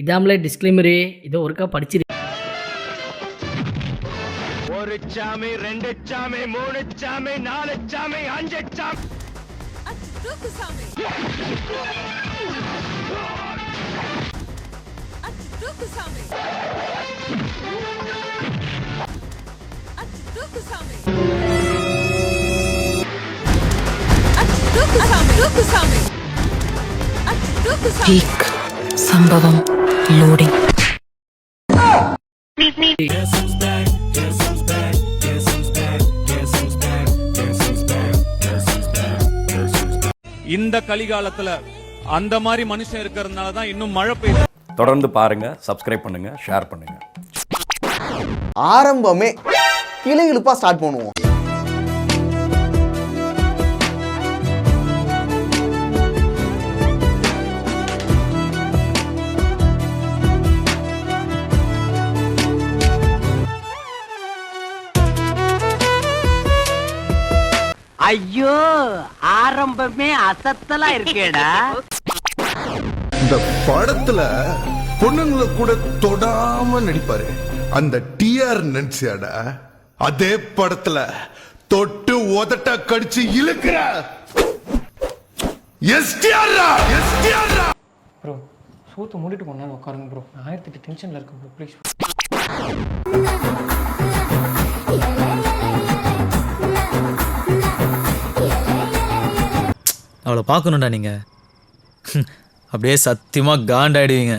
இதாமலே disclaimer இதோ ஒருக்கா படிச்சிரு. ஒரு சாமி, ரெண்டு சாமி, மூணு சாமி, நாலு சாமி, அஞ்சு சாமி. பீக் சம்பவம் லோடிங். இந்த கலிகாலத்துல அந்த மாதிரி மனுஷன் இருக்கிறதுனால தான் இன்னும் மழை பெய்யுது. தொடர்ந்து பாருங்க, சப்ஸ்கிரைப் பண்ணுங்க, ஷேர் பண்ணுங்க. ஆரம்பமே கிளுகிளுப்பா ஸ்டார்ட் பண்ணுவோம். ஐயோ, ஆரம்பமே அசத்தலா இருக்கேடா. இந்த படத்துல பொண்ணுங்களை கூட தொடாம நடிப்பாரு அந்த டிஆர் நடிச்சாடா. அதே படத்துல தொட்டு உதட்ட கடிச்சு இழுக்கிற எஸ்டிஆர். ப்ரோ சூத்து மூடிட்டு போனா உட்காருங்க ப்ரோ. 1008 டென்ஷன்ல இருக்கேன் ப்ரோ, ப்ளீஸ். அவளை பார்க்கணும்டா நீங்க. அப்படியே சத்தியமா காண்டாயிடுவீங்க.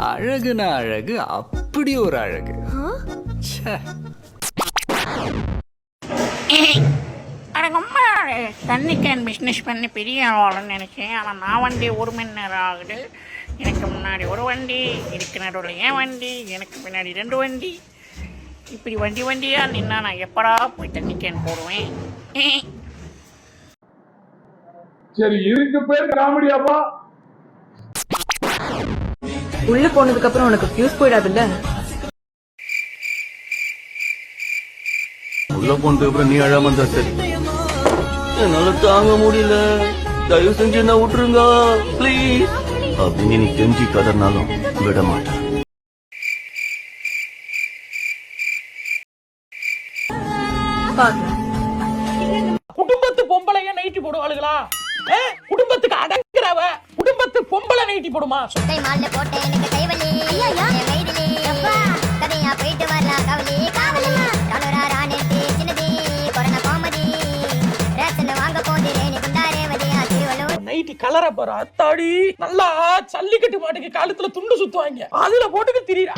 அழகுனா அழகு, அப்படி ஒரு அழகு. தண்ணி கேன் பிஸ்னஸ் பண்ணி பெரிய ஆளுன்னு நினைச்சேன். ஆனால் நான் வண்டி 1 மணி நேரம் ஆகுது. எனக்கு முன்னாடி ஒரு வண்டி, இதுக்கு நடுவில் என் வண்டி, எனக்கு பின்னாடி 2 வண்டி. இப்படி வண்டியா நின்னா நான் எப்படா போய் தண்ணி கேன் போடுவேன்? சரி, இருக்கு பேர் காமெடியாப்பா. உள்ள போனதுக்கு அப்புறம் உனக்கு ஃபியூஸ் போயிடாதுல்ல? உள்ள போனதுக்கு அப்புறம் நீ அழாம இருந்தா சரி. என்னால தாங்க முடியல, தயவு செஞ்சு என்ன விட்டுருங்க ப்ளீஸ் அப்படின்னு நீ கெஞ்சி கதறினாலும் விட மாட்டேன். குடும்பத்து பொம்பளைய நைட்டி போடுவாளுங்களா? குடும்பத்துக்கு அடங்குறவ குடும்பத்து பொம்பளை நைட்டி போடுமா? நைட்டி கலர பாரு, அத்தாடி நல்லா சல்லிக்கட்டு மாட்டுக்கு காலத்துல துண்டு சுத்துவாங்க, அதுல போட்டுக்கு திரியறா.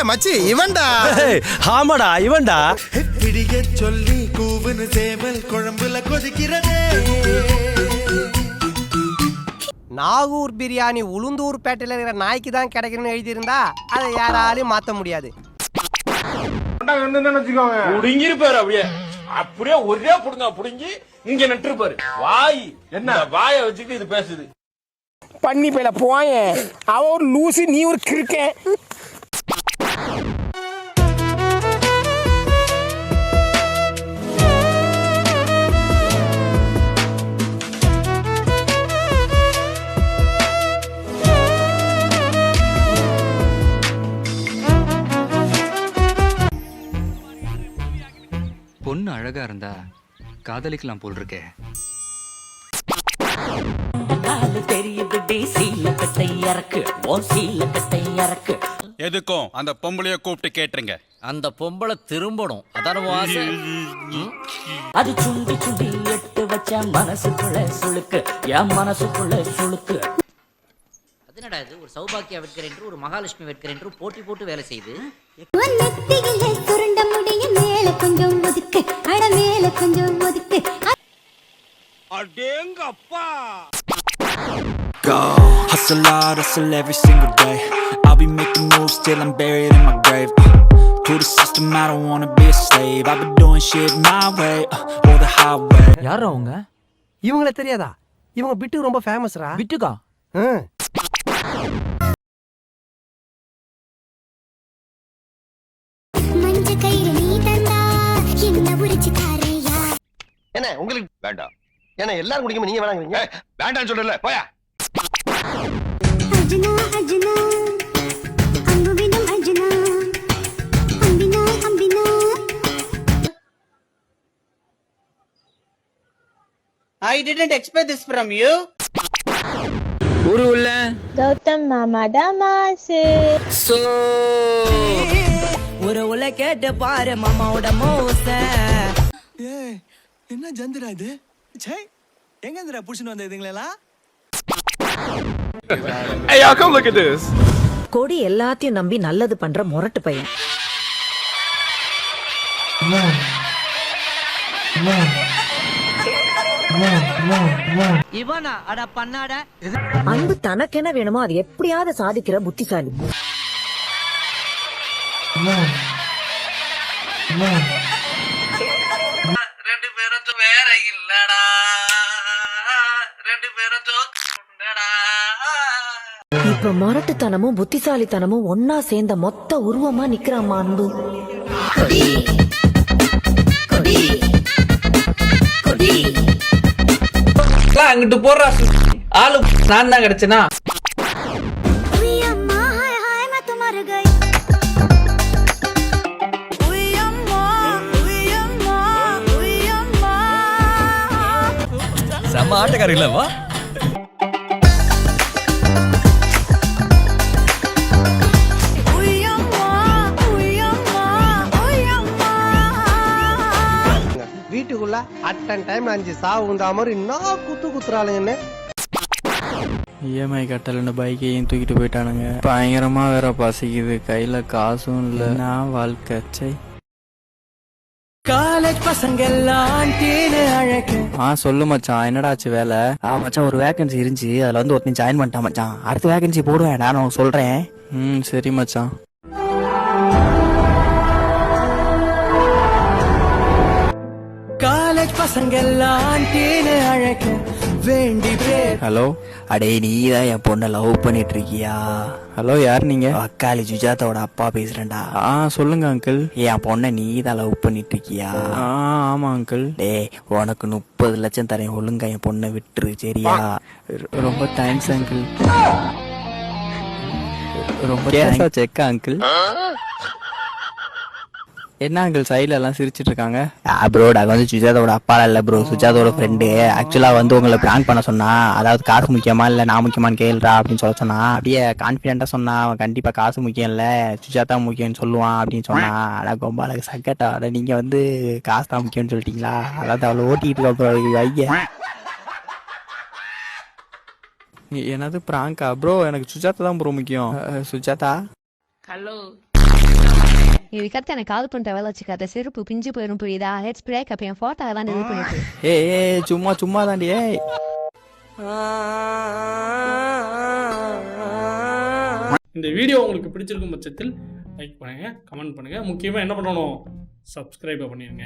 மச்சி இவன்டா. ஆமாடா இவன்டா. பிடிக்க சொல்லி கூவுன்னு சேவல் குழம்புல கொதிக்கிறதே. நாகூர் பிரியாணி உளுந்தூர் பேட்டையில இருக்கிற நாய்க்கு தான் கிடைக்கணும்னு எழுதியிருந்தா அதை யாராலையும் மாத்த முடியாது. புடுங்கிருப்பாரு அப்படியே அப்படியே ஒரே புடுங்க புடுங்கி இங்க நட்டுருப்பாரு. வாய் என்ன வாய வச்சுட்டு இது பேசுது. பண்ணி போயில போய அவ ஒரு லூசி, நீ ஒரு கிறுக்க. பொண்ணு அழகா இருந்தா காதலிக்கலாம் போல் இருக்கே. எதுக்கும் அந்த பொம்பளைய கூப்பிட்டு கேட்டுருங்க. அந்த பொம்பளை திரும்பணும், அதான ஆசை. அது சுண்டி சுண்டி எட்டு வச்ச மனசுக்குள்ள சுளுக்கு, என் மனசுக்குள்ள சுளுக்கு. அதனடா இது ஒரு சௌபாக்கியா வெட்கர் என்று ஒரு மகாலட்சுமி வெட்கர் என்று போட்டி போட்டு வேலை செய்து சுருண்ட முடிய மேல கொஞ்சம் ஒதுக்கு, அட மேல கொஞ்சம் ஒதுக்கு. அடேங்கப்பா. Go hustle hard, hustle every single day. I'll be making moves till I'm buried in my grave. To the system, I don't wanna be a slave. I've been doing shit my way, or the highway. யாரா அவங்க? இவங்கள தெரியாதா? இவங்க பிட்டு ரொம்ப ஃபேமஸ்ரா. பிட்டுக்கா? என்ன உங்களுக்கு வேண்டாம் ஏன்னா எல்லாரும் குடிக்கும் நீங்க வேணாங்கிறீங்க வேண்டாம்னு சொல்றல போயா அஜ்னா அஜ்னா அன்புவினும் அஜ்னா அம்பினா அம்பினா I didn't expect this from you. ஊரு உள்ள கௌதம் மாமா டமாசு ஒரு உல கேட்டு பாரு மாமாவோட மோச. என்ன ஜந்திரா இது ச்சே எங்க இந்தடா புடிச்சிட்டு வந்த இதுங்களா Hey, y'all come look at this. கொடி எல்லாத்தையும் நம்பி நல்லது பண்ற முரட்டு பையன். இவனா அட பண்ணாட அன்பு தனக்கென வேணுமோ அது எப்படியாவது சாதிக்கிற புத்திசாலி. ரெண்டு பேரும் வேற இல்லடா ரெண்டு பேரும் இப்ப முரட்டுத்தனமும் புத்திசாலித்தனமும் ஒன்னா சேர்ந்த மொத்த உருவமா நிக்கிறாமா அன்பு. அங்கிட்டு போடுறா ஆளு நான் தான் கிடைச்சனா உய் அம்மா ஹாய் ஹாய் मैं तुम्हारे गई உய் அம்மா உய் அம்மா உய் அம்மா செம்ம ஆட்டக்காரி இல்லவா? உய் அம்மா உய் அம்மா உய் அம்மா வீட்டுக்குள்ள அட்டன் டைம் 5 சாவு உண்டா மாதிரி நான் குத்து குத்துறாளுங்கன்னு. இஎம்ஐ கட்டலன்னு பைக்கையும் தூக்கிட்டு போயிட்டானுங்க. பயங்கரமா வேற பசிக்குது, கையில காசும் இல்ல. நான் வாழ்க்கை சை. காலேஜ் பசங்க எல்லாம் தேனு அழகு. சொல்லு மச்சான், என்னடாச்சு வேலை? மச்சான் ஒரு வேகன்சி இருந்துச்சு, அதுல வந்து ஒருத்தன் ஜாயின் பண்ணிட்டான் மச்சான். அடுத்த வேகன்சி போடுவேன் நான் உனக்கு சொல்றேன். சரி மச்சான். காலேஜ் பசங்க எல்லாம் தேனு அழகு வேண்டி பேர். ஹலோ, அடே நீதான் என் பொண்ணை லவ் பண்ணிட்டு இருக்கியா? ஹலோ, யார் நீங்க? அக்காளி சுஜாதாவோட அப்பா பேசுறேன்டா. சொல்லுங்க அங்கிள். என் பொண்ணை நீதான் லவ் பண்ணிட்டு இருக்கியா? ஆமா அங்கிள். டேய் உனக்கு 30 லட்சம் தரேன், ஒழுங்கா என் பொண்ணை விட்டுரு சரியா? ரொம்ப தேங்க்ஸ் அங்கிள். ரொம்ப கேஸா செக்கா அங்கிள்? என்ன அங்கிள் சைடுல எல்லாம் சிரிச்சிட்டு இருக்காங்க? ப்ரோ நாங்க வந்து சுஜாதாவோட அப்பா இல்ல ப்ரோ, சுஜாதாவோட ஃப்ரெண்டு. ஆக்சுவலா வந்து உங்களை பிராங்க் பண்ண சொன்னா, அதாவது காசு முக்கியமா இல்ல நான் முக்கியமானு கேளுடா அப்படின்னு சொல்ல சொன்னா. அப்படியே கான்பிடென்டா சொன்னா, அவன் கண்டிப்பா காசு முக்கியம் இல்ல சுஜாதா முக்கியம்னு சொல்லுவான் அப்படின்னு சொன்னா. அதான் ரொம்ப அழகு சக்கட்டா. நீங்க வந்து காசு தான் முக்கியம்னு சொல்லிட்டீங்களா? அதாவது அவளை ஓட்டிட்டு இருக்க ஐயா. என்னது பிராங்கா ப்ரோ? எனக்கு சுஜாதா தான் ப்ரோ முக்கியம். சுஜாதா ஹலோ இதுக்கடுத்து எனக்கு கால் பண்ற வேலை வச்சுக்காத, செருப்பு பிஞ்சு போயிடும் புரியுதா? ஹெட் ஸ்ப்ரே கப் என் போட்டோ தான் இது பண்ணிட்டு. ஏய் சும்மா தாண்டி. ஏய் இந்த வீடியோ உங்களுக்கு பிடிச்சிருக்கும் பட்சத்தில் லைக் பண்ணுங்க, கமெண்ட் பண்ணுங்க, முக்கியமா என்ன பண்ணணும், சப்ஸ்கிரைப் பண்ணிருங்க.